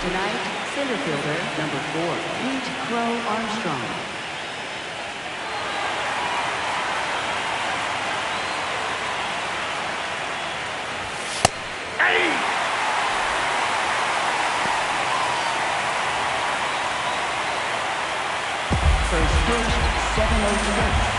tonight, center fielder number 4, Pete Crow Armstrong. First pitch, 706.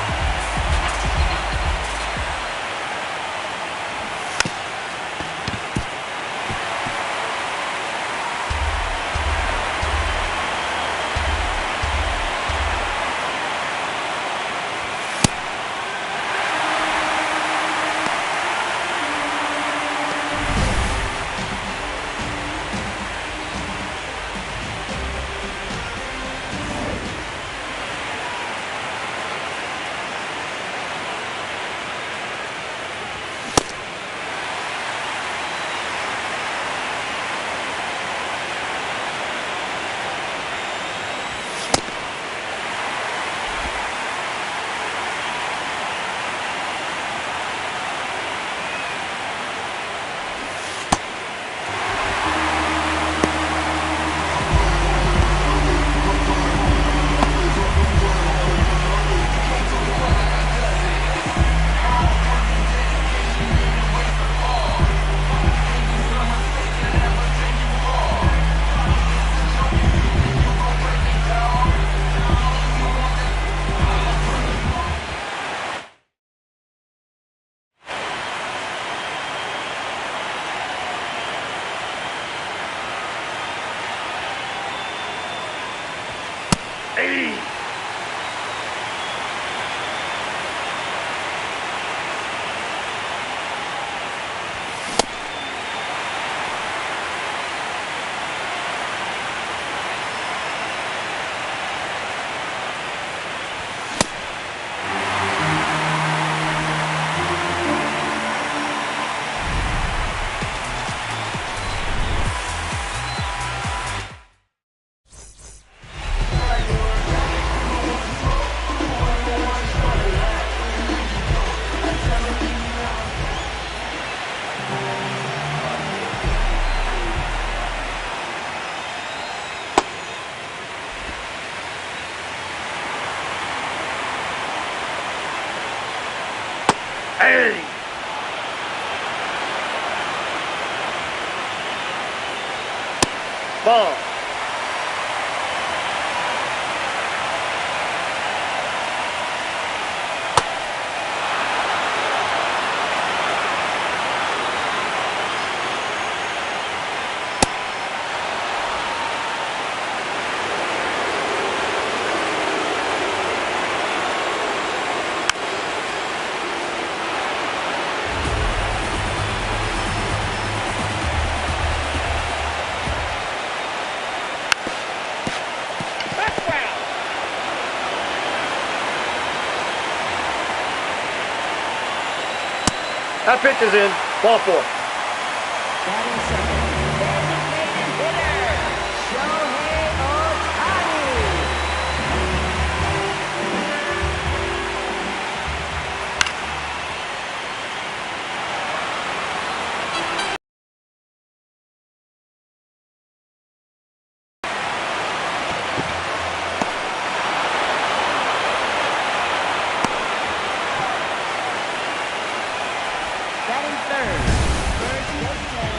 Hey! Ball. That pitch is in. Ball 4. Batting second, designated hitter, Shohei Ohtani. Batting third, first baseman,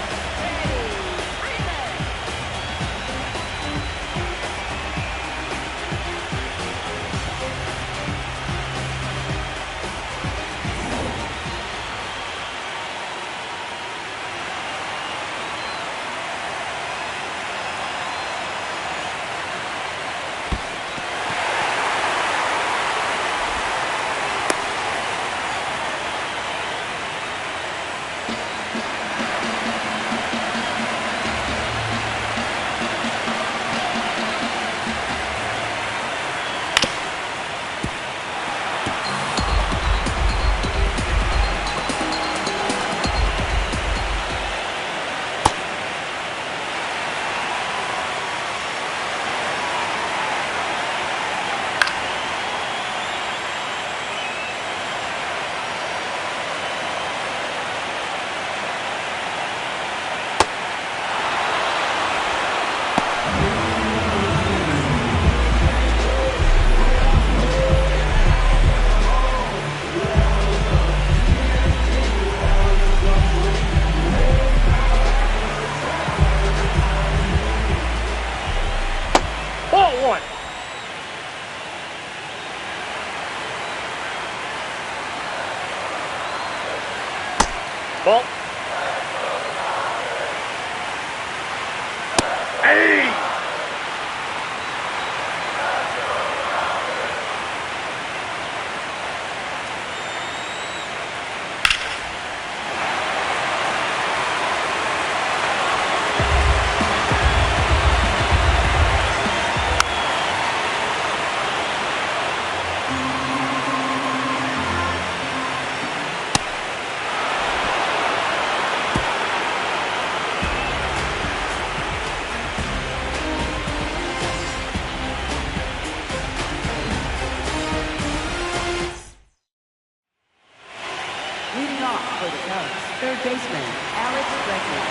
Alex Gregory.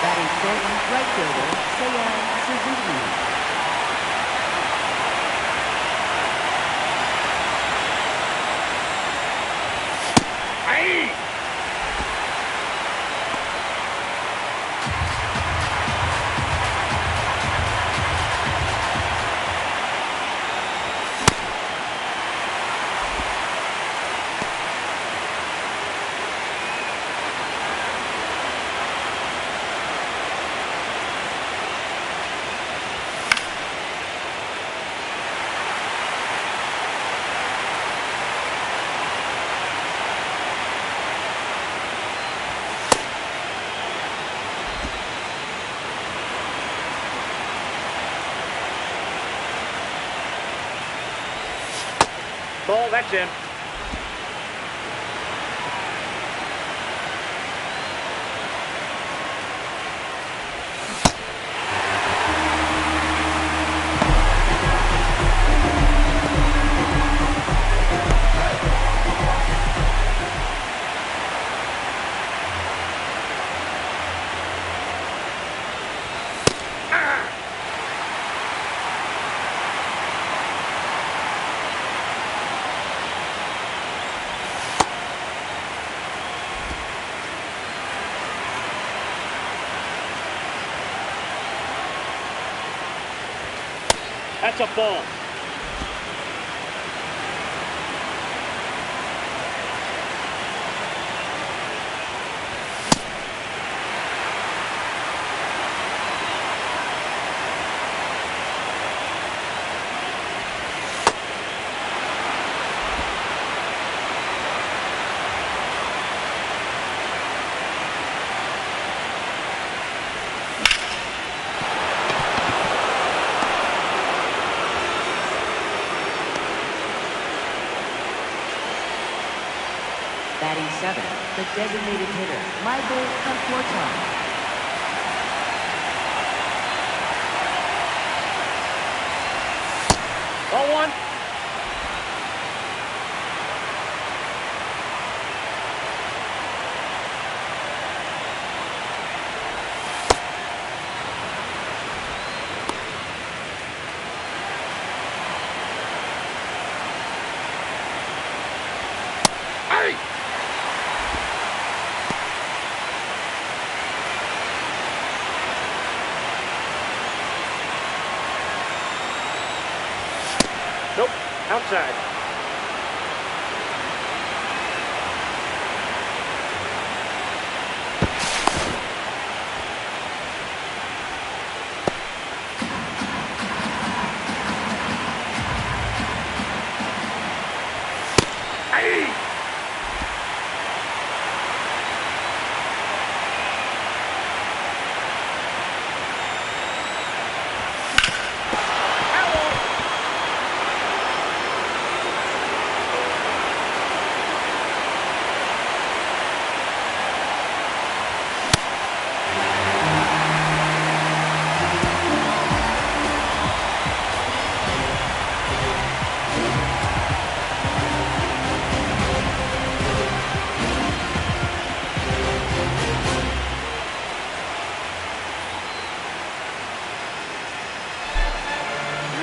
Batting fifth, right fielder, Seiya Suzuki. Ball, that's in. That's a ball. Batting seventh, the designated hitter, Michael Conforto. Ball one. Nope, outside.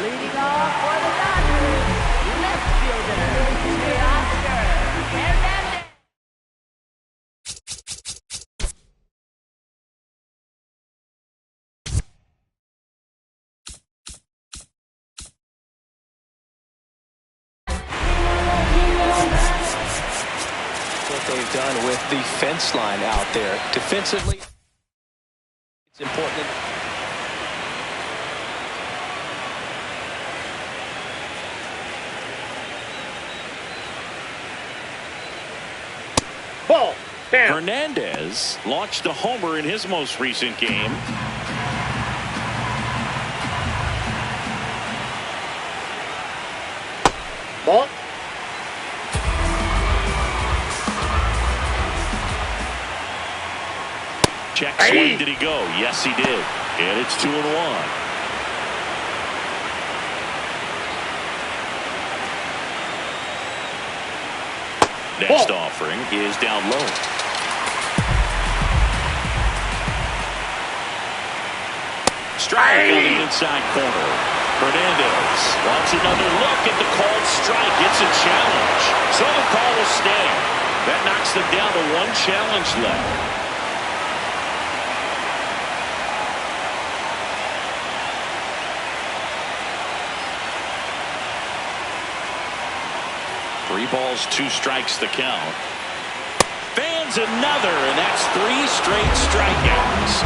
Leading off for the Dodgers, left fielder, Oscar Hernandez. What they've done with the fence line out there. Defensively, it's important. Ball. Bam. Hernandez launched a homer in his most recent game. Ball. Check swing. Did he go? Yes, he did. And it's 2-1. Next offering is down low. Strike on the inside corner. Hernandez wants another look at the called strike. It's a challenge. So the call will stand. That knocks them down to one challenge left. Three balls, 2 strikes to count. Fans another, and that's 3 straight strikeouts.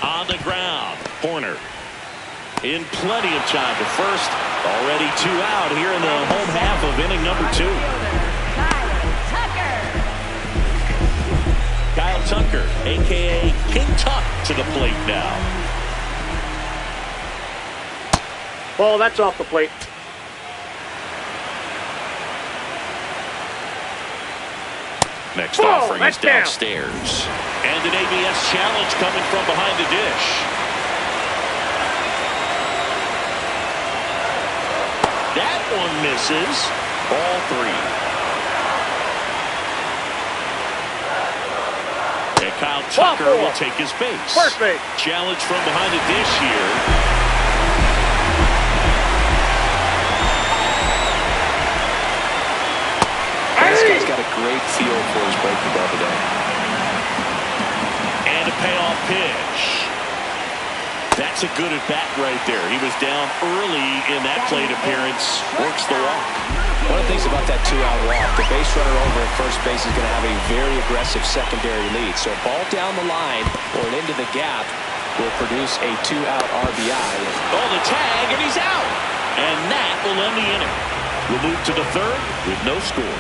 On the ground, Horner. In plenty of time to first. Already 2 out here in the home half of inning number 2. Kyle Tucker, a.k.a. King Tuck, to the plate now. Ball, that's off the plate. Next offering is downstairs. And an ABS challenge coming from behind the dish. That one misses. Ball 3. And Kyle Tucker will take his base. First base. Challenge from behind the dish here. This guy's got a great feel for his breaking ball today. And a payoff pitch. That's a good at-bat right there. He was down early in that plate appearance. Works the walk. One of the things about that 2-out walk, the base runner over at first base is going to have a very aggressive secondary lead. So a ball down the line or an into the gap will produce a 2-out RBI. Oh, the tag, and he's out. And that will end the inning. We'll move to the 3rd with no score.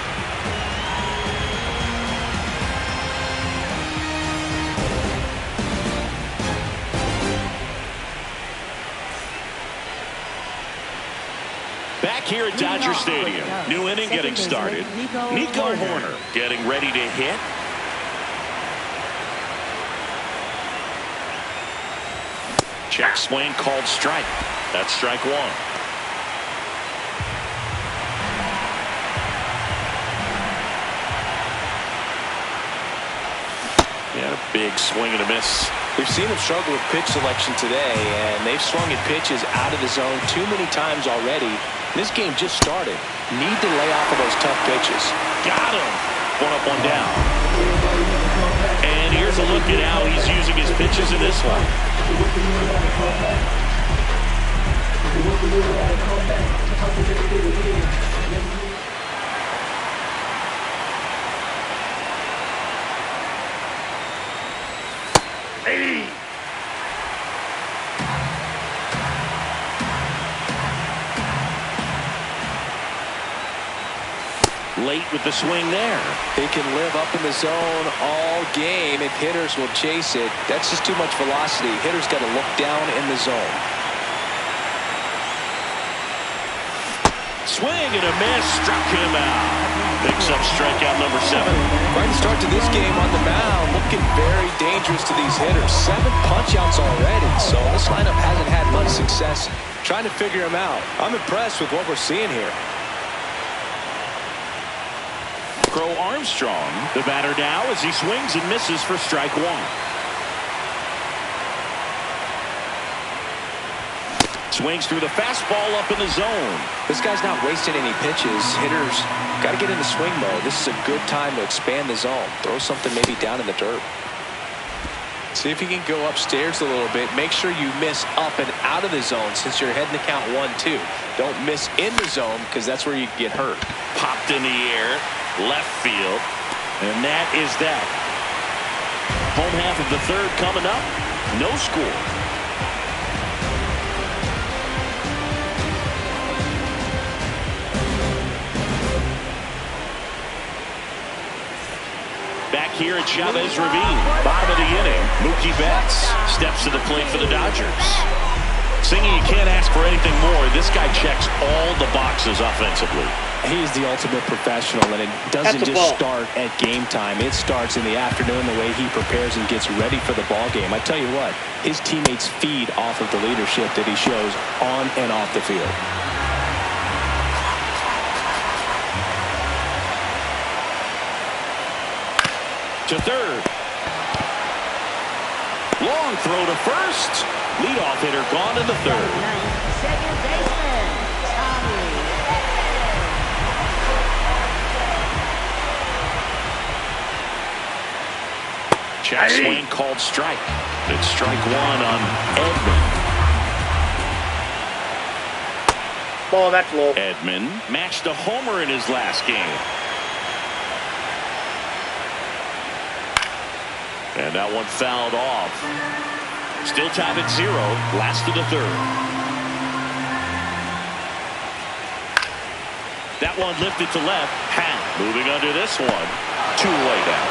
Back here at Dodger Stadium. New inning getting started. Nico Horner getting ready to hit. Check swing called strike. That's strike 1. Yeah, a big swing and a miss. We've seen him struggle with pitch selection today, and they've swung at pitches out of the zone too many times already. This game just started. Need to lay off of those tough pitches. Got him. 1 up, 1 down. And here's a look at how he's using his pitches in this one. Hey. Late with the swing there. They can live up in the zone all game if hitters will chase it. That's just too much velocity. Hitters got to look down in the zone. Swing and a miss. Struck him out. Picks up strikeout number 7. Right start to this game on the mound. Looking very dangerous to these hitters. 7 punch-outs already. So this lineup hasn't had much success trying to figure him out. I'm impressed with what we're seeing here. Crow Armstrong, the batter now, as he swings and misses for strike 1. Swings through the fastball up in the zone. This guy's not wasting any pitches. Hitters got to get into swing mode. This is a good time to expand the zone. Throw something maybe down in the dirt. See if you can go upstairs a little bit. Make sure you miss up and out of the zone since you're heading to count 1-2. Don't miss in the zone because that's where you get hurt. Popped in the air. Left field, and that is that. Home half of the 3rd coming up. No score. back here at Chavez Ravine. Bottom of the inning, Mookie Betts steps to the plate for the Dodgers. Singy, you can't ask for anything more. This guy checks all the boxes offensively. He's the ultimate professional, and it doesn't just start at game time. It starts in the afternoon, the way he prepares and gets ready for the ball game. I tell you what, his teammates feed off of the leadership that he shows on and off the field. To third. Long throw to first. Leadoff hitter gone in the third. Second baseman, Tommy. Check swing called strike. It's strike one on Edman. Ball, that's low. Edman matched a homer in his last game. And that one fouled off. Still tied at 0. Last of the third. That one lifted to left. Hat moving under this one. 2-way down.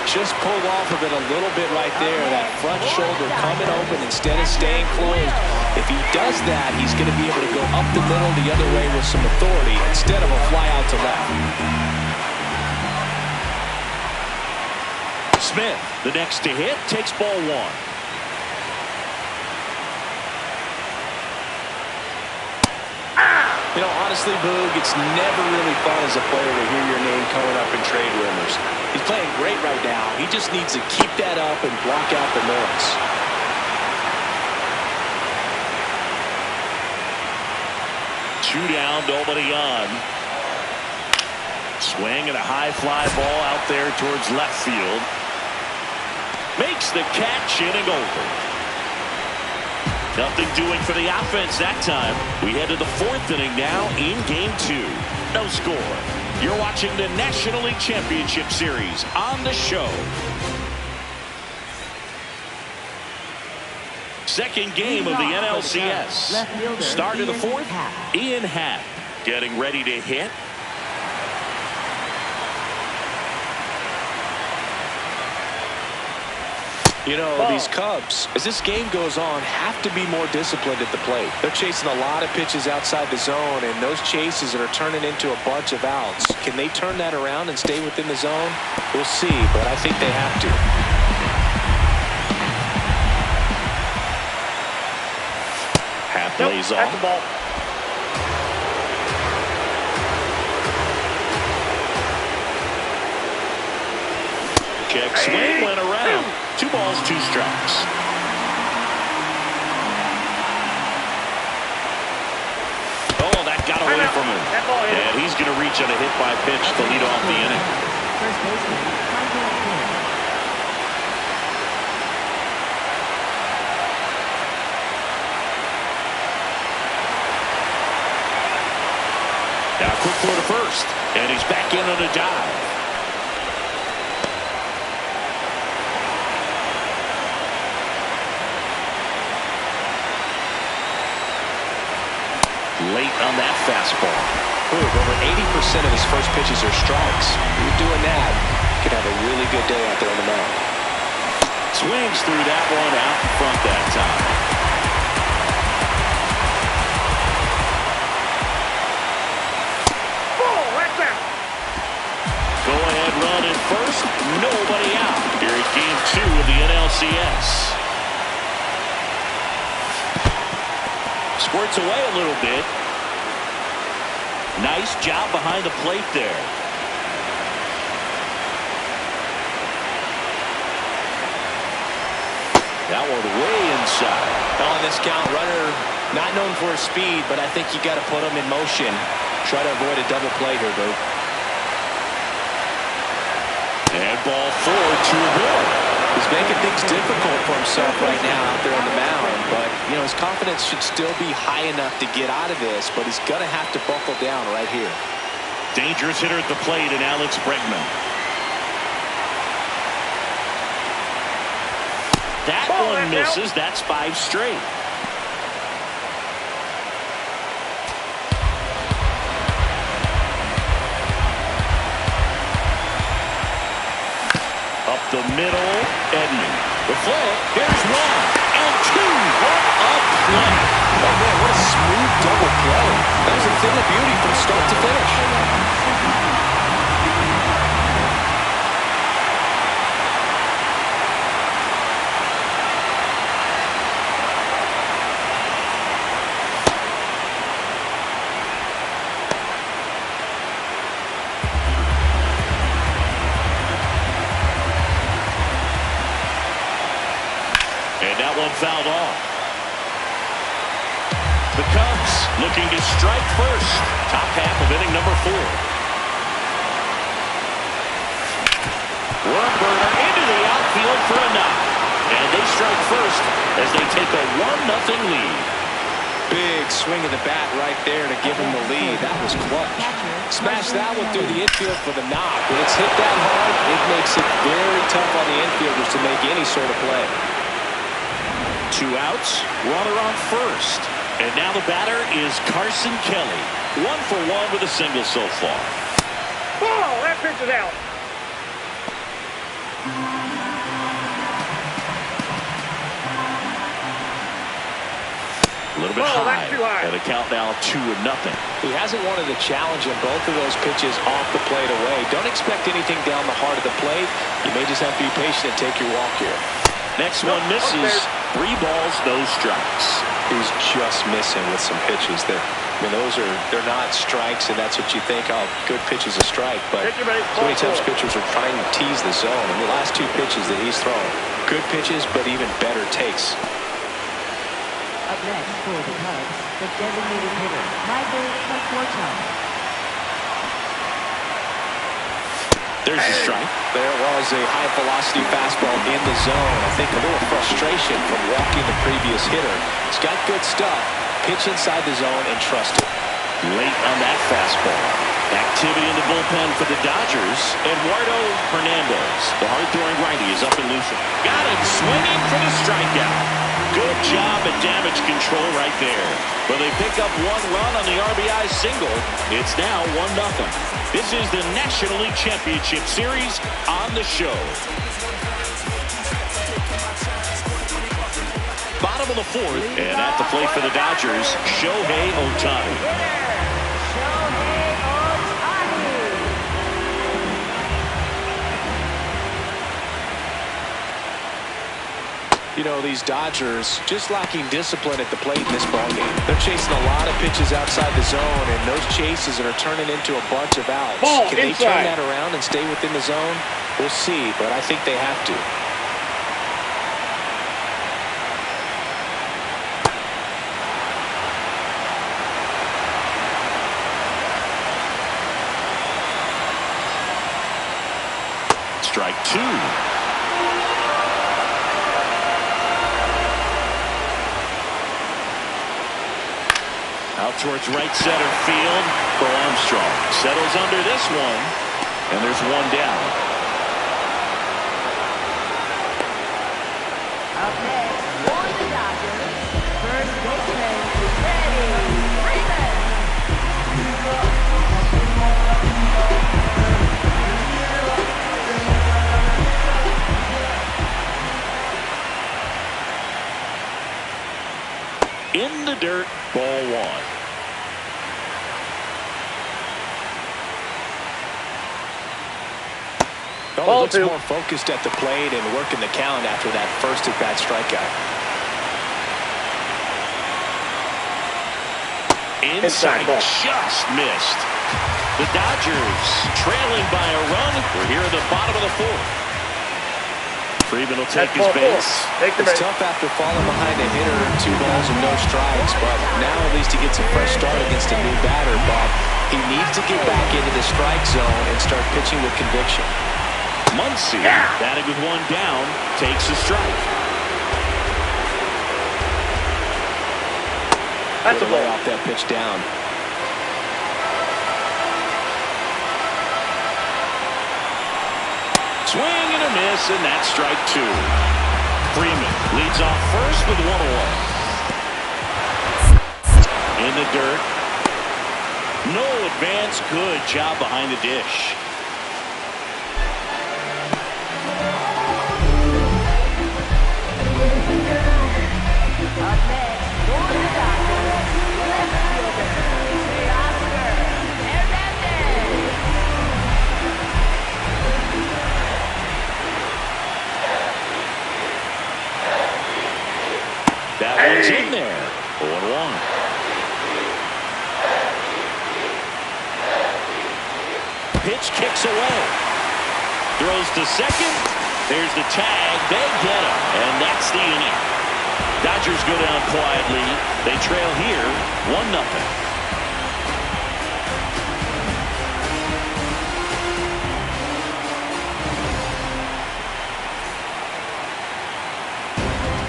Just pulled off of it a little bit right there. That front shoulder coming open instead of staying closed. If he does that, he's going to be able to go up the middle the other way with some authority instead of a fly out to left. Smith, the next to hit, takes ball one. You know, honestly, Boog, it's never really fun as a player to hear your name coming up in trade rumors. He's playing great right now. He just needs to keep that up and block out the noise. 2 down, nobody on. Swing and a high fly ball out there towards left field. Makes the catch, inning over. Nothing doing for the offense that time. We head to the 4th inning now in game 2. No score. You're watching the National League Championship Series on the show. Second game of the NLCS. Start of the 4th. Ian Happ getting ready to hit. You know, these Cubs, as this game goes on, have to be more disciplined at the plate. They're chasing a lot of pitches outside the zone, and those chases are turning into a bunch of outs. Can they turn that around and stay within the zone? We'll see, but I think they have to. Half plays off. That's the ball. Check swing went around. 2 balls, 2 strikes. Oh, that got away from him. And he's going to reach on a hit by pitch to lead off the inning. First baseman, Now quick throw to first. And he's back in on a dive. Late on that fastball. Ooh, over 80% of his first pitches are strikes. You're doing that, you could have a really good day out there on the mound. Swings through that one out in front that time. Ball, right there. Go ahead run at first. Nobody out. Here at game 2 of the NLCS. Squirts away a little bit. Nice job behind the plate there. That one way inside. On this count, runner not known for his speed, but I think you got to put him in motion. Try to avoid a double play here, Boo. And ball 4, 2-1. He's making things difficult for himself right now out there on the mound, but you know his confidence should still be high enough to get out of this, but he's gonna have to buckle down right here. Dangerous hitter at the plate in Alex Bregman. That one misses. That's 5 straight. the middle. Edman. The flip. Here's one. And two. What a play. Oh, man, what a smooth double play. That was a thing of beauty from start to finish. And that one fouled off. The Cubs looking to strike first. Top half of inning number 4. Worm burner into the outfield for a knock. And they strike first as they take a 1-0 lead. Big swing of the bat right there to give him the lead. That was clutch. Smash that one through the infield for the knock. When it's hit that hard, it makes it very tough on the infielders to make any sort of play. 2 outs, runner on first. And now the batter is Carson Kelly. 1 for 1 with a single so far. Ball, that pitch is out. A little bit Ball, high. that's too high. And a count now 2-0. He hasn't wanted a challenge in both of those pitches off the plate away. Don't expect anything down the heart of the plate. You may just have to be patient and take your walk here. Next one misses. 3 balls, no strikes. He's just missing with some pitches that, I mean, they're not strikes, and that's what you think, oh, good pitch is a strike. But Take your base, so many ball times 4. pitchers are trying to tease the zone. And the last 2 pitches that he's thrown, good pitches, but even better takes. Up next for the Cubs, the designated hitter, Michael Conforto. There's a strike. There was a high-velocity fastball in the zone. I think a little frustration from walking the previous hitter. He's got good stuff. Pitch inside the zone and trust it. Late on that fastball. Activity in the bullpen for the Dodgers. Eduardo Hernandez. The hard-throwing righty is up and loose. Got him swinging for the strikeout. Good job at damage control right there. But they pick up 1 run on the RBI single. It's now 1-0. This is the National League Championship Series on the show. Bottom of the 4th, and at the plate for the Dodgers, Shohei Ohtani. You know, these Dodgers just lacking discipline at the plate in this ballgame. They're chasing a lot of pitches outside the zone, and those chases are turning into a bunch of outs. Ball Can they inside. turn that around and stay within the zone? We'll see, but I think they have to. Strike 2. Out towards right center field for Armstrong. Settles under this one, and there's 1 down. Up next for the Dodgers, first baseman, Freddie Freeman. In the dirt, ball 1. He looks more focused at the plate and working the count after that first at-bat strikeout. Inside, just missed. The Dodgers trailing by a run. We're here at the bottom of the 4th. Freeman will take his base. It's tough after falling behind a hitter, 2 balls and no strikes, but now at least he gets a fresh start against a new batter. But he needs to get back into the strike zone and start pitching with conviction. Muncy, batting with 1 down, takes a strike. That's a lay ball. off that pitch down. Swing and a miss, and that's strike 2. Freeman leads off first with 1 away. In the dirt. No advance. Good job behind the dish. It's in there. 0-1. Pitch kicks away. Throws to second. There's the tag. They get him. And that's the inning. Dodgers go down quietly. They trail here 1-0.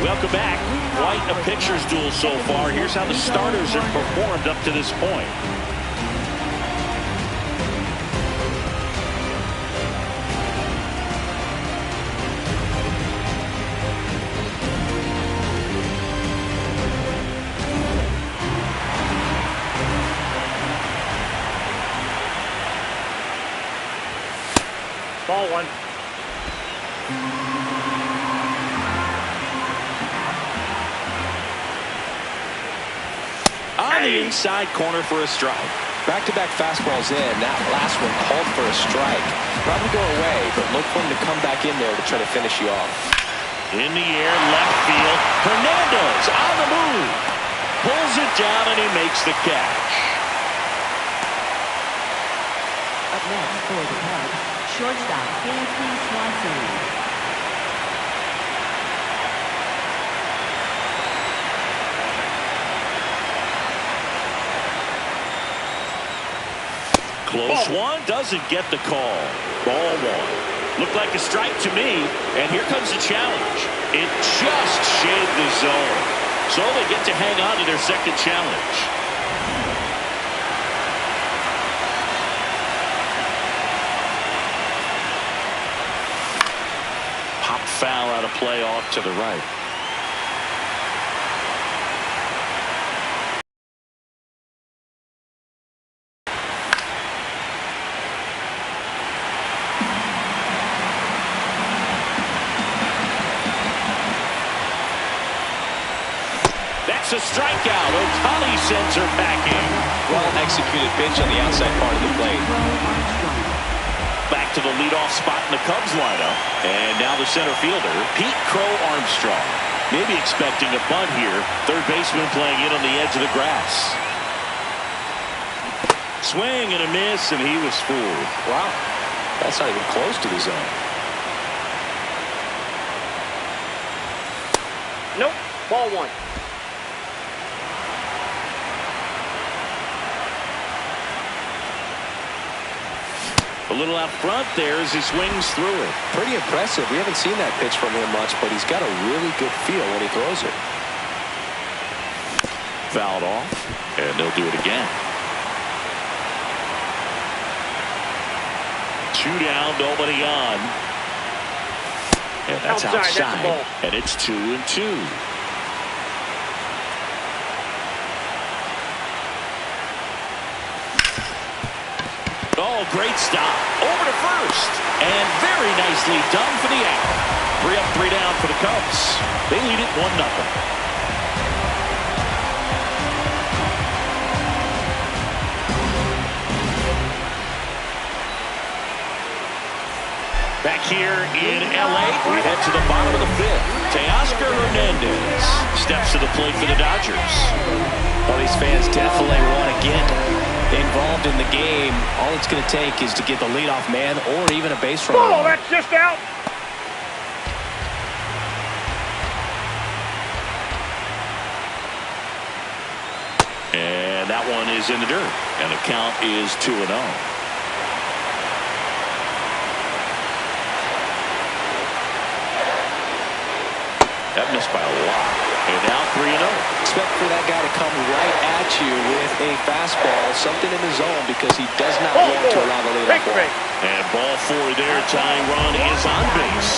Welcome back. Quite a pitcher's duel so far. Here's how the starters have performed up to this point. Ball one. On the inside corner for a strike. Back-to-back fastballs in. That last one called for a strike. Probably go away, but look for him to come back in there to try to finish you off. In the air, left field. Hernandez on the move. Pulls it down and he makes the catch. Up next for the Cubs, shortstop Dansby Swanson. Close one, doesn't get the call. Ball one. Looked like a strike to me, and here comes the challenge. It just shaved the zone. So they get to hang on to their second challenge. Pop foul out of play off to the right. A strikeout. Otani sends her packing. Well-executed pitch on the outside part of the plate. Back to the leadoff spot in the Cubs lineup. And now the center fielder, Pete Crow Armstrong. Maybe expecting a bunt here. Third baseman playing in on the edge of the grass. Swing and a miss, and he was fooled. Wow. That's not even close to the zone. Nope. Ball one. A little out front there as he swings through it. Pretty impressive. We haven't seen that pitch from him much, but he's got a really good feel when he throws it. Fouled off, and they'll do it again. 2 down, nobody on. And that's outside. And it's 2-2. Oh, great stop. Over to first. And very nicely done for the out. 3 up, 3 down for the Cubs. They lead it 1-0. Back here in L.A., we head to the bottom of the 5th. Teoscar Hernandez steps to the plate for the Dodgers. Well, these fans definitely want to get involved in the game. All it's going to take is to get the leadoff man or even a base runner. Oh, that's just out. And that one is in the dirt. And the count is 2-0. That missed by a lot. And now 3-0. Expect for that guy to come right at you with a fastball, something in the zone, because he does not want to allow the leadoff ball. And ball 4 there. Tying run is on base.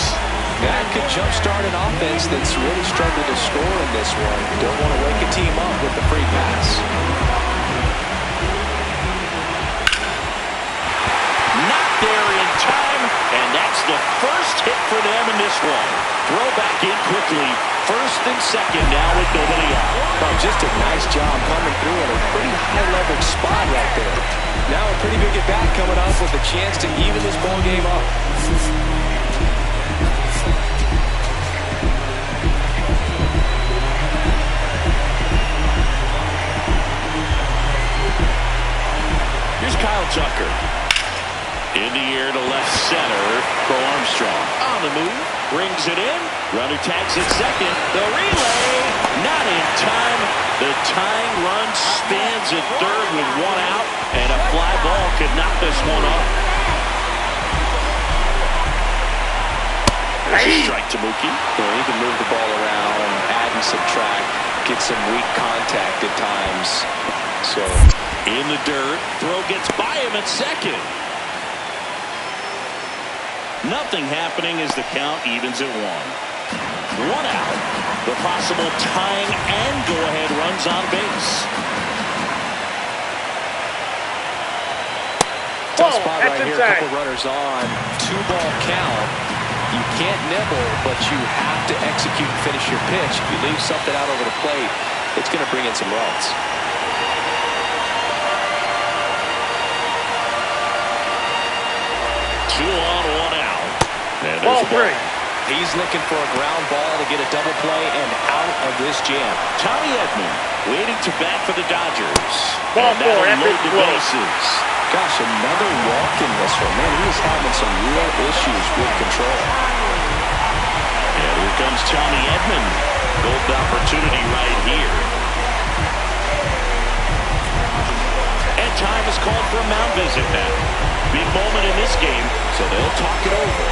That could jumpstart an offense that's really struggled to score in this one. Don't want to wake a team up with the free pass. Not there in time, and that's the first hit for them in this one. Throw back in quickly. First and second now with nobody out. Oh, just a nice job coming through at a pretty high-level spot right there. Now a pretty big at-bat coming up with a chance to even this ball game up. In the air to left center. Pro Armstrong on the move. Brings it in. Runner tags at second. The relay. Not in time. The tying run stands at third with one out. And a fly ball could knock this one off. There's a strike to Mookie. Yeah, he can move the ball around, add and subtract, get some weak contact at times. So in the dirt. Throw gets by him at second. Nothing happening as the count evens at one. One out. The possible tying and go-ahead runs on base. Tough spot right here. A couple runners on. 2-ball count. You can't nibble, but you have to execute and finish your pitch. If you leave something out over the plate, it's going to bring in some runs. 2 on, 1 out. And Ball 3. He's looking for a ground ball to get a double play and out of this jam. Tommy Edman waiting to bat for the Dodgers. Ball 4. Load the bases. Gosh, another walk in this one. Man, he is having some real issues with control. And here comes Tommy Edman. Golden opportunity right here. And time is called for a mound visit now. Big moment in this game, so they'll talk it over.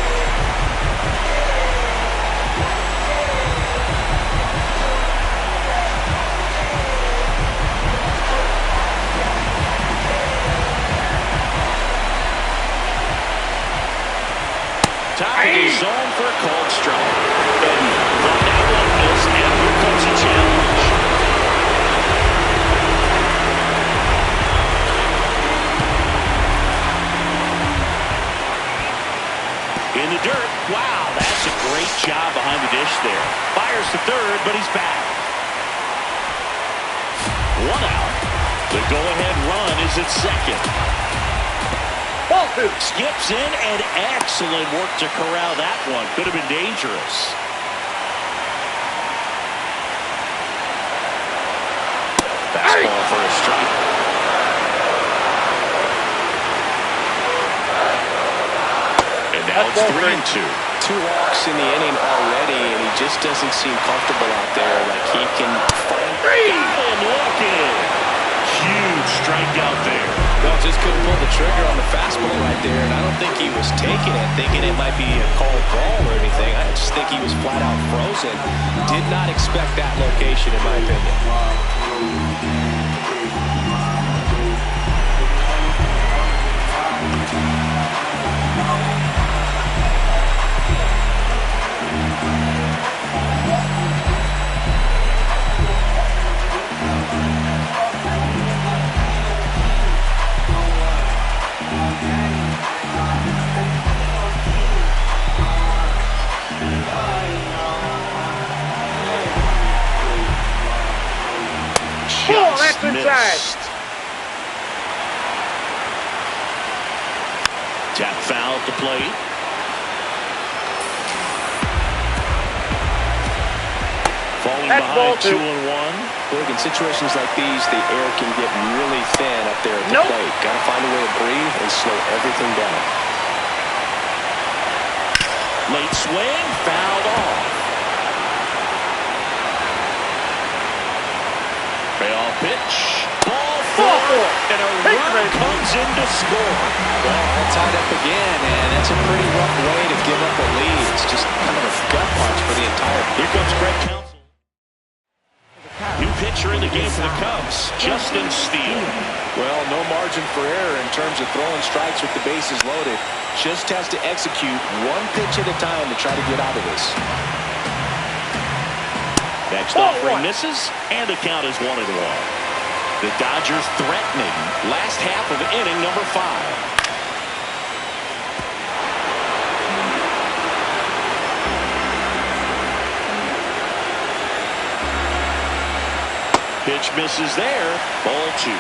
Top of the zone for a called strike. And from that one is and here comes a challenge. In the dirt. Wow, that's a great job behind the dish there. Fires to third, but he's back. 1 out. The go-ahead run is at second. Ball 2. Skips in, and excellent work to corral that one. Could have been dangerous. Fastball for a strike. And now it's 3-2. 2 walks in the inning already, and he just doesn't seem comfortable out there. Like he can find. Got him looking. Huge strikeout there. Well, just couldn't pull the trigger on the fastball right there, and I don't think he was taking it, thinking it might be a called ball or anything. I just think he was flat out frozen. Did not expect that location, in my opinion. Missed. Tap foul at the plate. Falling behind 2-1. Look, in situations like these, the air can get really thin up there at the plate. Got to find a way to breathe and slow everything down. Late swing, fouled off. Payoff pitch. Ball 4. And a run comes in to score. Well, all tied up again, and it's a pretty rough way to give up a lead. It's just kind of a gut punch for the entire. Here comes Greg Counsell. New pitcher in the game for the Cubs, Justin Steele. Well, no margin for error in terms of throwing strikes with the bases loaded. Just has to execute one pitch at a time to try to get out of this. Next offering misses, and the count is 1-1. The Dodgers threatening last half of inning number 5. Pitch misses there. Ball 2.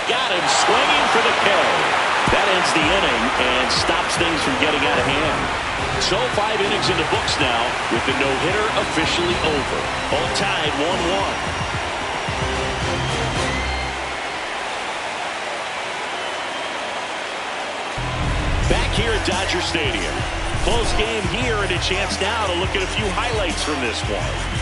Got him swinging for the K. That ends the inning and stops things from getting out of hand. So 5 innings in the books now with the no-hitter officially over. All tied 1-1. Back here at Dodger Stadium. Close game here and a chance now to look at a few highlights from this one.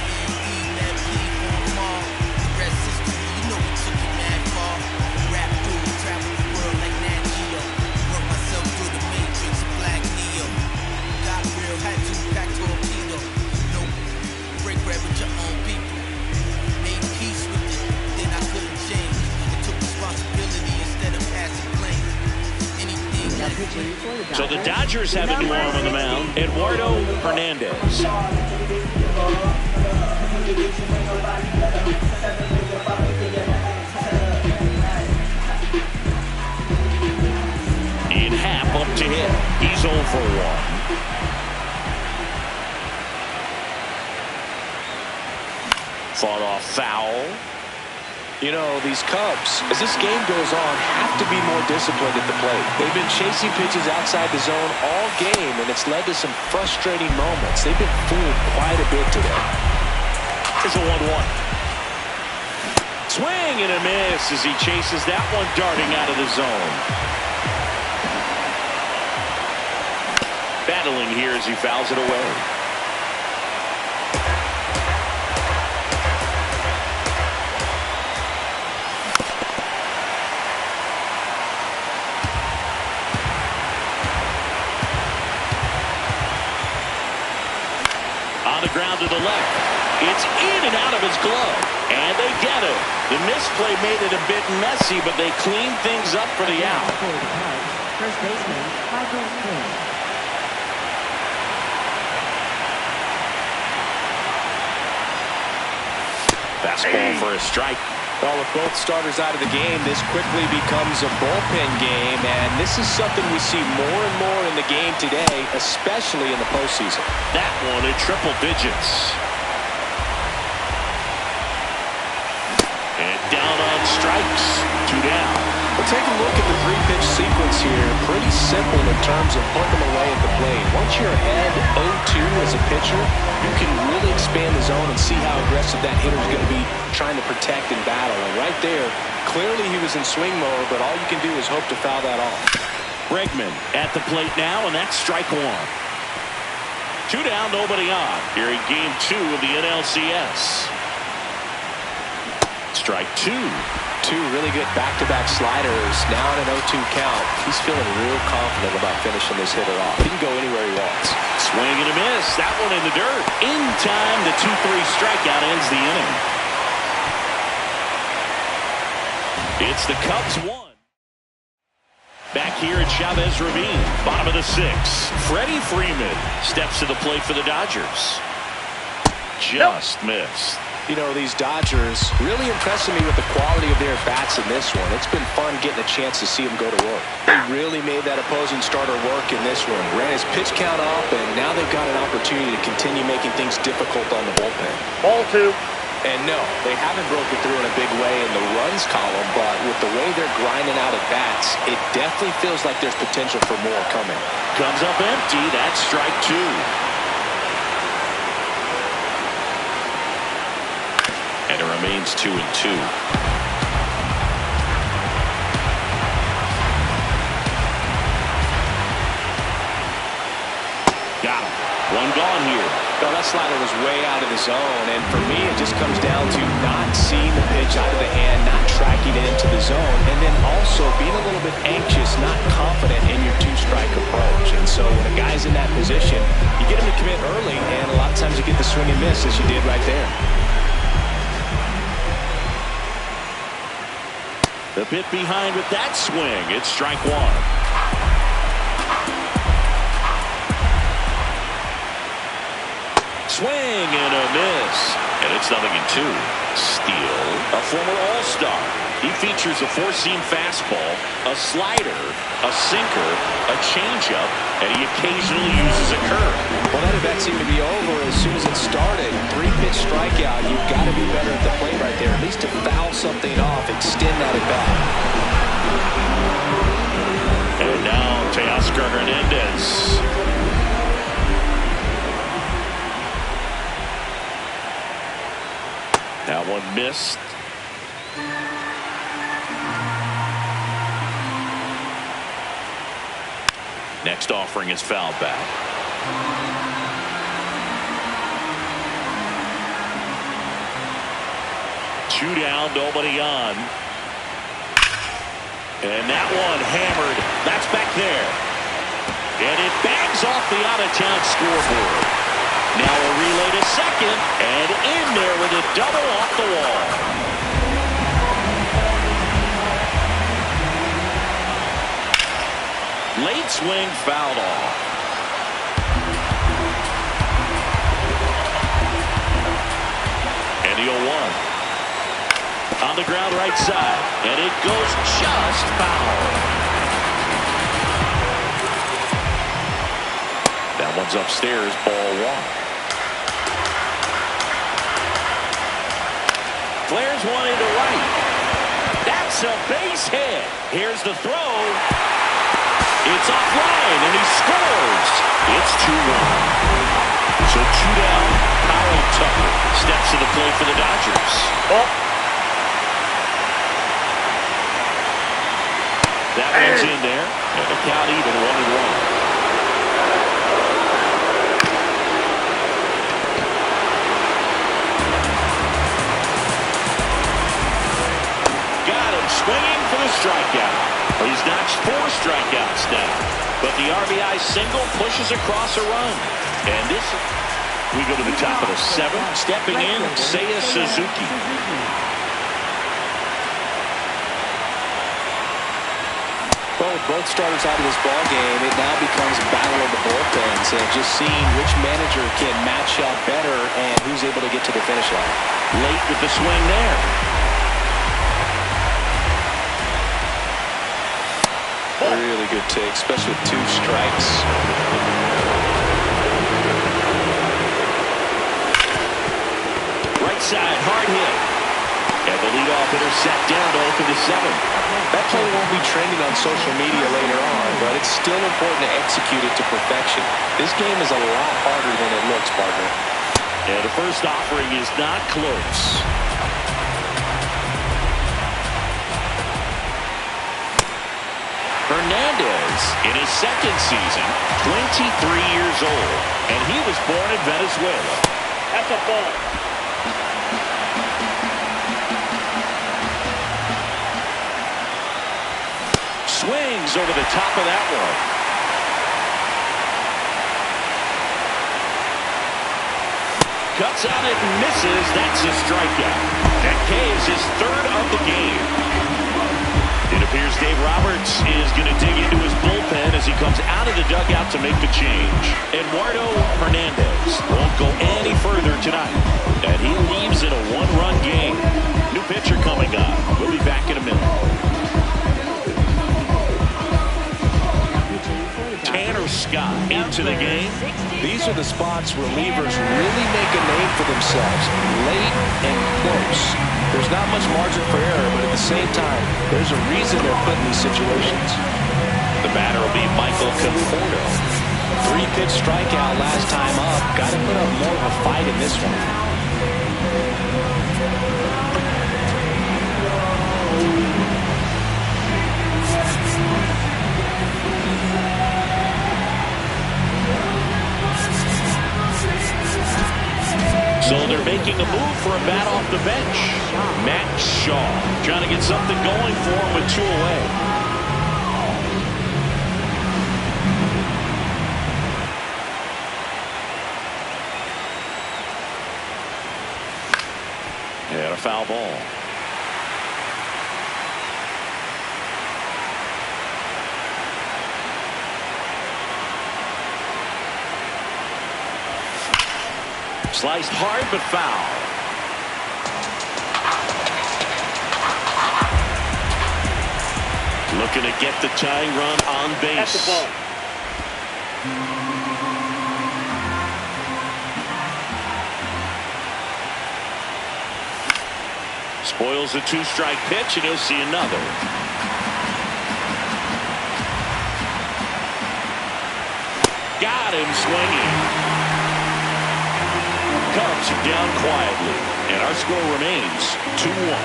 So the Dodgers have a new arm on the mound, Eduardo Hernandez. In half up to hit. He's 0 for 1. Fought off foul. You know, these Cubs, as this game goes on, have to be more disciplined at the plate. They've been chasing pitches outside the zone all game, and it's led to some frustrating moments. They've been fooled quite a bit today. Here's a 1-1. Swing and a miss as he chases that one darting out of the zone. Battling here as he fouls it away. Ground to the left. It's in and out of his glove. And they get it. The misplay made it a bit messy, but they cleaned things up for the out. First baseman, Michael Smith. Fastball for a strike. Well, with both starters out of the game, this quickly becomes a bullpen game, and this is something we see more and more in the game today, especially in the postseason. That one in triple digits. And down on strikes. 2 down. We'll take a look at the 3-pitch sequence here. Pretty simple in terms of putting them away at the plate. Once you're ahead 0-2 as a pitcher, you can really expand the zone and see how aggressive that hitter is going to be trying to protect and battle. And right there, clearly he was in swing mode, but all you can do is hope to foul that off. Bregman at the plate now, and that's strike 1. 2 down, nobody on. Here in game 2 of the NLCS. Strike 2. 2 really good back-to-back sliders. Now in an 0-2 count. He's feeling real confident about finishing this hitter off. He can go anywhere he wants. Swing and a miss. That one in the dirt. In time, the 2-3 strikeout ends the inning. It's the Cubs 1. Back here at Chavez Ravine, bottom of the 6th. Freddie Freeman steps to the plate for the Dodgers. Just missed. You know, these Dodgers really impressing me with the quality of their bats in this one. It's been fun getting a chance to see them go to work. They really made that opposing starter work in this one. Ran his pitch count up, and now they've got an opportunity to continue making things difficult on the bullpen. Ball 2. And no, they haven't broken through in a big way in the runs column, but with the way they're grinding out at bats, it definitely feels like there's potential for more coming. Comes up empty. That's strike 2. And it remains 2-2. Got him. One gone here. Well, that slider was way out of the zone, and for me, it just comes down to not seeing the pitch out of the hand, not tracking it into the zone, and then also being a little bit anxious, not confident in your 2-strike approach. And so when a guy's in that position, you get him to commit early, and a lot of times you get the swing and miss, as you did right there. The bit behind with that swing. It's strike 1. Swing and a miss. And it's 0-2. Steele, a former All-Star. He features a 4-seam fastball, a slider, a sinker, a changeup, and he occasionally uses a curve. Well, that at-bat seemed to be over as soon as it started. 3-pitch strikeout. You've got to be better at the plate right there, at least to foul something off, extend that at-bat. And now Teoscar Hernandez. That one missed. Next offering is fouled back. 2 down, nobody on. And that one hammered. That's back there. And it bangs off the out-of-town scoreboard. Now a relay to second. And in there with a double off the wall. Late swing fouled off. And the 0-1. On the ground right side. And it goes just foul. That one's upstairs, ball 1. Flares one into right. That's a base hit. Here's the throw. It's offline, and he scores. It's 2-1. So 2 down. Kyle Tucker steps to the plate for the Dodgers. That one's in there. And the count even 1-1. Swinging for the strikeout. Well, he's notched 4 strikeouts now. But the RBI single pushes across a run. And this, we go to the top of the 7th. Stepping in, Seiya Suzuki. Well, with both starters out of this ball game, it now becomes a battle of the bullpens. And just seeing which manager can match up better and who's able to get to the finish line. Late with the swing there. Really good take, especially with 2 strikes. Right side, hard hit. And the leadoff hitter set down to open the 7th. That play won't be trending on social media later on, but it's still important to execute it to perfection. This game is a lot harder than it looks, partner. And the first offering is not close. Hernandez, in his 2nd season, 23 years old, and he was born in Venezuela. That's a ball. Swings over the top of that one. Cuts on it and misses. That's a strikeout. That K is his 3rd of the game. It appears Dave Roberts is going to dig into his bullpen as he comes out of the dugout to make the change. Eduardo Hernandez won't go any further tonight. And he leaves in a 1-run game. New pitcher coming up. We'll be back in a minute. Tanner Scott into the game. These are the spots relievers really make a name for themselves. Late and close. There's not much margin for error, but at the same time, there's a reason they're put in these situations. The batter will be Michael Conforto. 3-pitch strikeout last time up. Got to put up more of a fight in this one. So they're making a move for a bat off the bench. Matt Shaw trying to get something going for him with 2 away. And a foul ball. Sliced hard but foul. Looking to get the tying run on base. That's the ball. Spoils a 2-strike pitch, and he'll see another. Got him swinging. Cubs down quietly, and our score remains 2-1.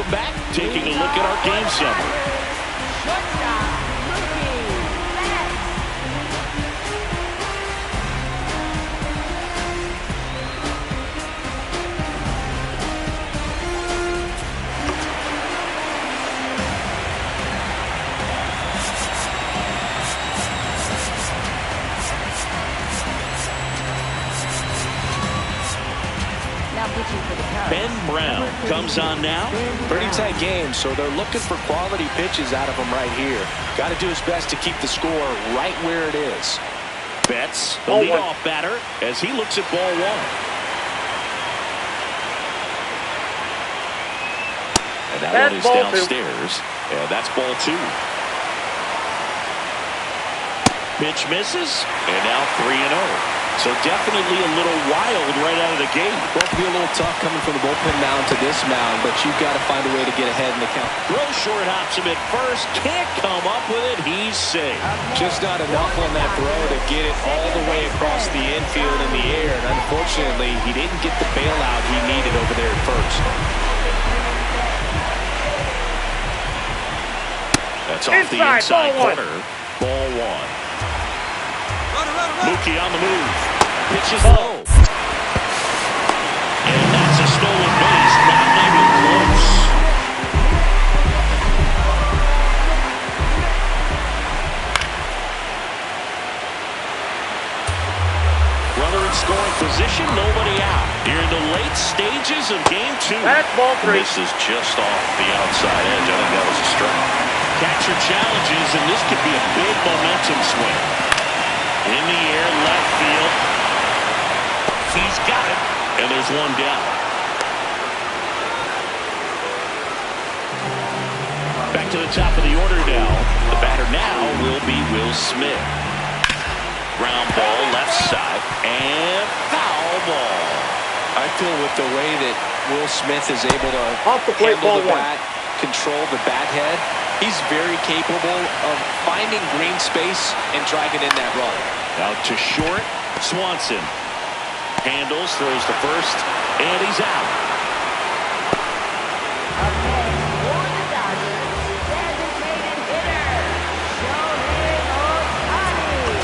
Welcome back. Taking a look at our game summary. Shortstop, Mookie Betts. Now pitching for the Cubs. Ben Brown comes on now. Pretty tight game, so they're looking for quality pitches out of him right here. Got to do his best to keep the score right where it is. Betts, the Ball leadoff batter, as he looks at ball one. And that That's one is ball two. downstairs. And that's ball two. Pitch misses, and now 3-0. So definitely a little wild right out of the gate. Both be a little tough coming from the bullpen mound to this mound, but you've got to find a way to get ahead in the count. Throw short, hops him at first. Can't come up with it. He's safe. Just not enough on that throw to get it all the way across the infield in the air. And unfortunately, he didn't get the bailout he needed over there at first. That's off the inside corner. Ball one. Mookie on the move. Pitches low. And that's a stolen base. Not even close. Runner in scoring position. Nobody out. Here in the late stages of game two. That's ball three. This is just off the outside edge. I think that was a strike. Catcher challenges, and this could be a big momentum swing. In the air, left field. He's got it. And there's one down. Back to the top of the order now. The batter now will be Will Smith. Ground ball, left side, and foul ball. I feel with the way that Will Smith is able to Off the plate, handle the ball one. bat, control the bat head, he's very capable of finding green space and driving in that run. Out to short, Swanson. Handles, throws to first, and he's out. Up next for the Dodgers, designated hitter, Shohei Ohtani.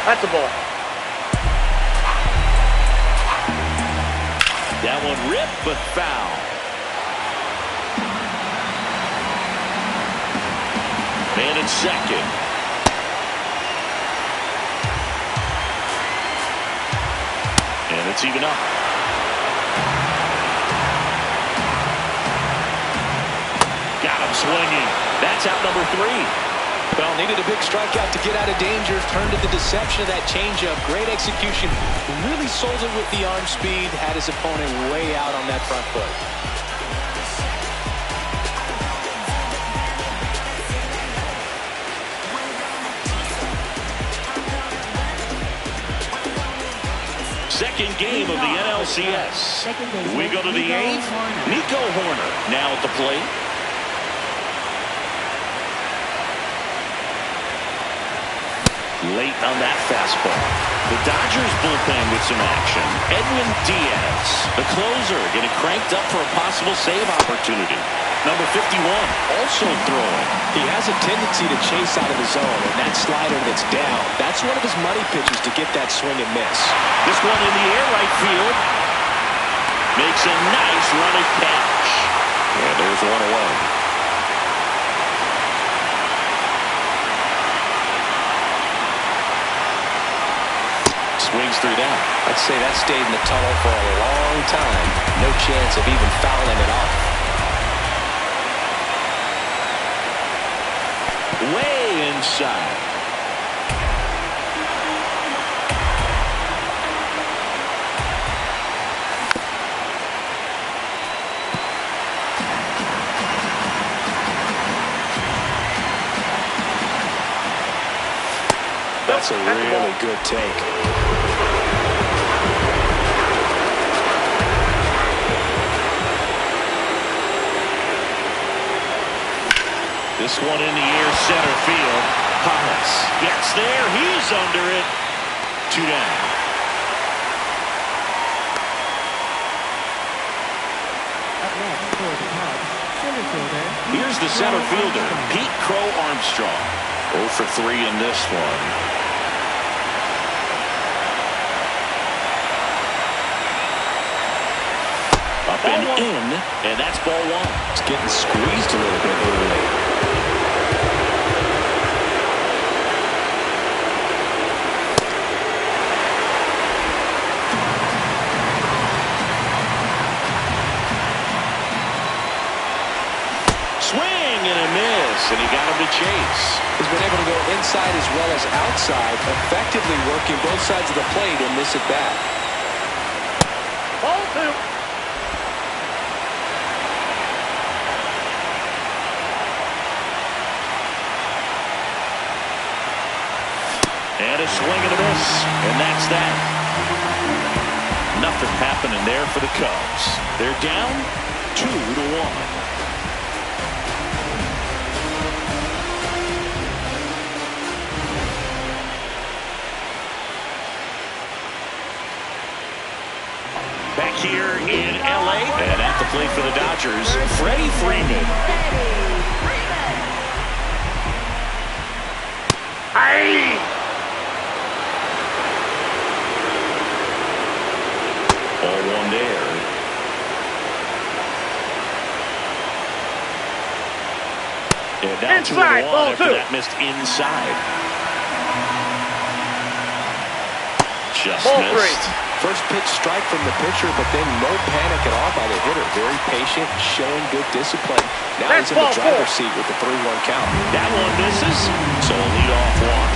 That's a ball. That one ripped, but foul. Man at second. And it's even up. Got him swinging. That's out number three. Well, needed a big strikeout to get out of danger. Turned to the deception of that changeup. Great execution. Really sold it with the arm speed. Had his opponent way out on that front foot. Second game of the NLCS. We go to the eighth. Nico Horner now at the plate. Late on that fastball. The Dodgers bullpen with some action. Edwin Diaz, the closer, getting cranked up for a possible save opportunity. Number 51, also throwing. He has a tendency to chase out of the zone, and that slider that's down, that's one of his money pitches to get that swing and miss. This one in the air, right field. Makes a nice running catch. And there's one away. Swings through that. I'd say that stayed in the tunnel for a long time. No chance of even fouling it off. Way inside. That's a really good take. This one in the air, center field. pass. Gets there. He's under it. 2 down. Up next for the Cubs, center fielder. Here's the center fielder, Pete Crow Armstrong. 0 for 3 in this one. Up and in, and that's ball 1. It's getting squeezed a little bit early. Swing and a miss, and he got him to chase. He's been able to go inside as well as outside, effectively working both sides of the plate in this at bat. Ball 2. And a swing and a miss, and that's that. Nothing happening there for the Cubs. They're down 2-1. Back here in L.A. and at the plate for the Dodgers, Freddie Freeman. Hey! All 1 there. And down Inside, 2-1 ball after 2. that missed inside. Just Ball missed. 3. First pitch strike from the pitcher, but then no panic at all by the hitter. Very patient, showing good discipline. Now That's he's in the ball 4. driver's seat with the 3-1 count. That one misses, so a leadoff walk.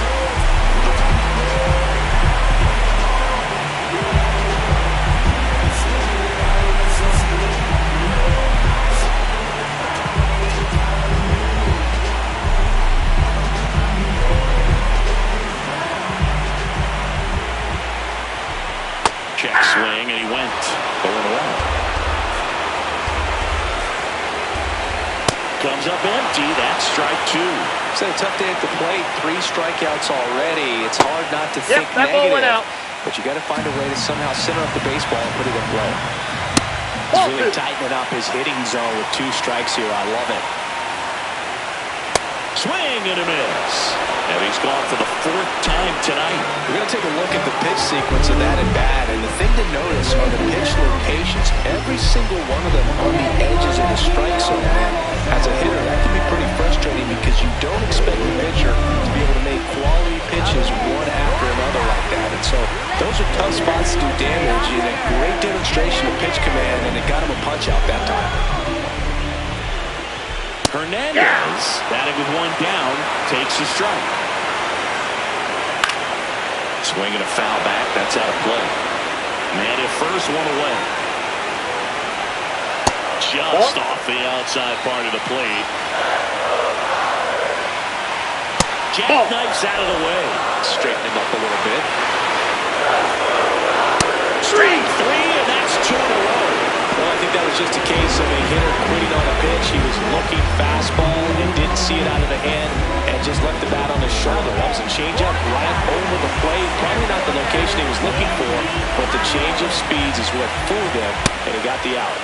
Check swing, and he went 0-1. Comes up empty. That's strike 2. It's a tough day at the plate. 3 strikeouts already. It's hard not to think that ball went negative. out. But you got to find a way to somehow center up the baseball and put it in play. Ball He's really 2. tightening up his hitting zone with 2 strikes here. I love it. Swing and a miss. And he's gone for the 4th time tonight. We're going to take a look at the pitch sequence of that at bat, and the thing to notice are the pitch locations. Every single one of them on the edges of the strike zone. And as a hitter, that can be pretty frustrating because you don't expect the pitcher to be able to make quality pitches one after another like that. And so those are tough spots to do damage, and a great demonstration of pitch command, and it got him a punch out that time. Hernandez, batting with 1 down, takes a strike. Swinging a foul back, that's out of play. Man at first, 1 away. Just off the outside part of the plate. Jackknifes out of the way. Straighten him up a little bit. Strike 3, and that's 2 in a row. Well, I think that was just a case of a hitter quitting on a pitch. He was looking fastball and didn't see it out of the hand and just left the bat on his shoulder. That was a changeup right over the plate. Probably not the location he was looking for, but the change of speeds is what fooled him, and he got the out.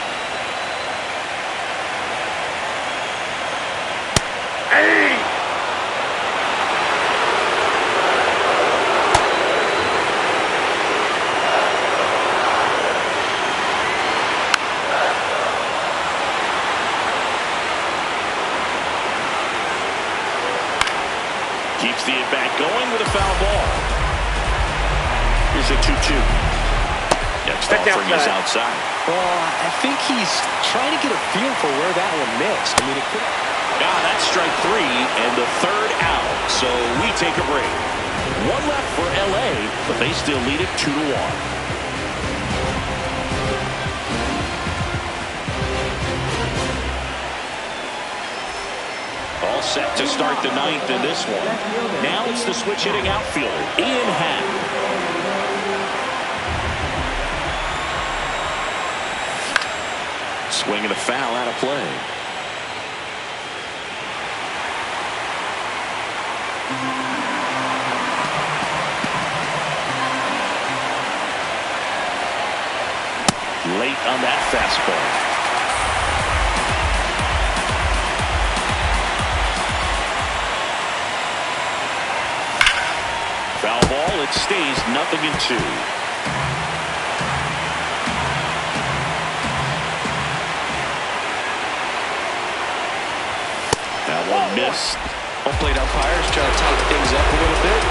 Hey! Keeps the at-bat going with a foul ball. Here's a 2-2. Next offering is outside. Well, I think he's trying to get a feel for where that one missed. I mean, it could. That's strike 3 and the 3rd out. So we take a break. 1 left for L.A., but they still lead it 2-1. All set to start the 9th in this one. Now it's the switch hitting outfielder, Ian Happ. Swing and a foul out of play. late on that fastball. Foul ball. It stays 0-2. That one missed. Home plate umpires trying to tighten things up a little bit.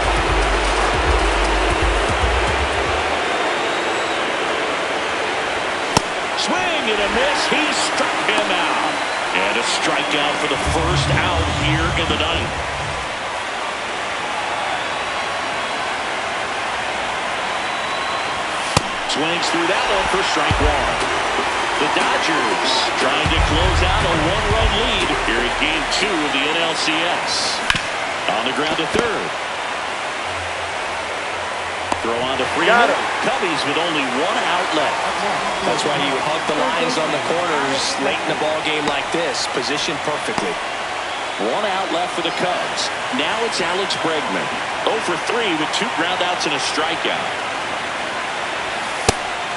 Swing and a miss. He struck him out. And a strikeout for the first out here in the ninth. Swings through that one for strike one. The Dodgers trying to close out a one-run lead here in Game 2 of the NLCS. On the ground to third. Throw on to Freeman. Cubbies with only one out left. That's why you hug the lines on the corners late in the ball game like this. Positioned perfectly. One out left for the Cubs. Now it's Alex Bregman. 0 for 3 with 2 groundouts and a strikeout.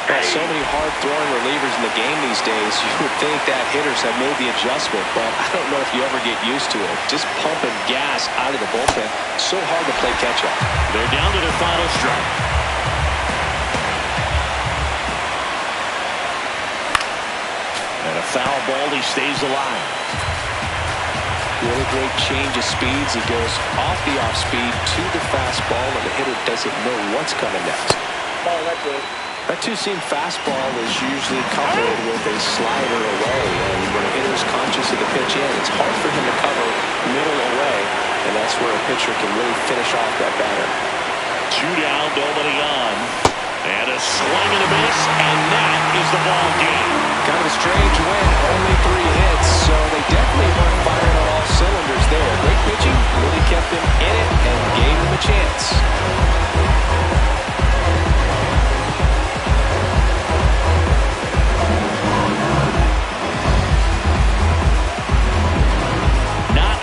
So many hard-throwing relievers in the game these days. You would think that hitters have made the adjustment, but I don't know if you ever get used to it. Just pumping gas out of the bullpen. So hard to play catch-up. They're down to their final strike. And a foul ball. He stays alive. Really great change of speeds. He goes off the off-speed to the fastball, and the hitter doesn't know what's coming next. Oh, that's it. That two-seam fastball is usually coupled with a slider away, and when a hitter is conscious of the pitch in, it's hard for him to cover middle away, and that's where a pitcher can really finish off that batter. 2 down, nobody on, and a swing and a miss, and that is the ball game. Kind of a strange win, only 3 hits, so they definitely weren't firing on all cylinders there. Great pitching, really kept them in it and gave them a chance.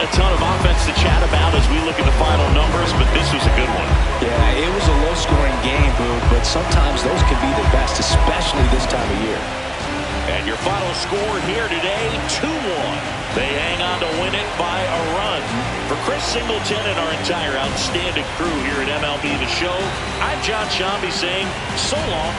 A ton of offense to chat about as we look at the final numbers, but this was a good one. Yeah, it was a low-scoring game, Boog, but sometimes those can be the best, especially this time of year. And your final score here today, 2-1. They hang on to win it by a run. For Chris Singleton and our entire outstanding crew here at MLB The Show, I'm John Shambi saying so long.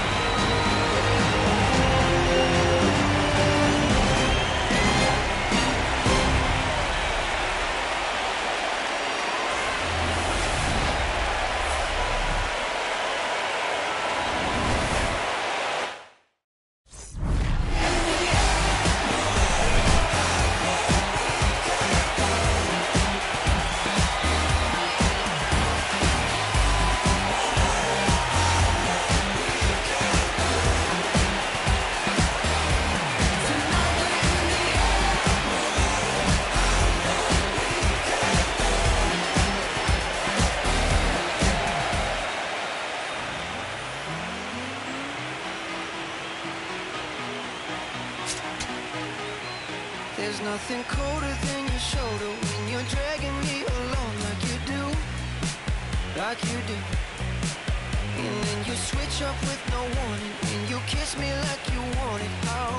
There's nothing colder than your shoulder when you're dragging me along like you do. And then you switch up with no warning, and you kiss me like you want it. How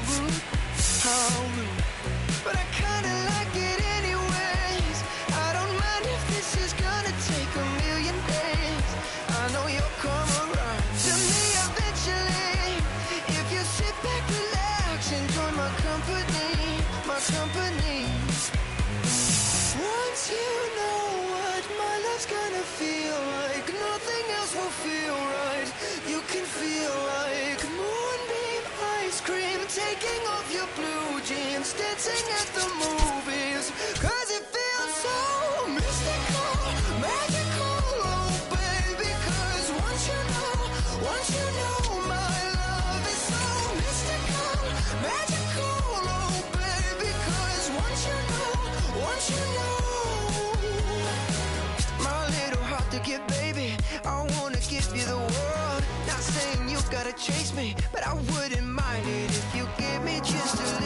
rude, how rude. But I kinda like it anyways. I don't mind if this is gonna take a million days. I know you'll come around to me eventually. If you sit back, relax, enjoy my company. Once you know what my love's gonna feel like, nothing else will feel right. You can feel like moonbeam ice cream, taking off your blue jeans, dancing at the movies. 'Cause it feels so mystical, magical, oh baby. 'Cause once you know my love is so mystical, magical, oh baby. 'Cause once you know, my little heart to give, baby, I wanna give you the world. Not saying you gotta chase me, but I wouldn't mind it if you give me just a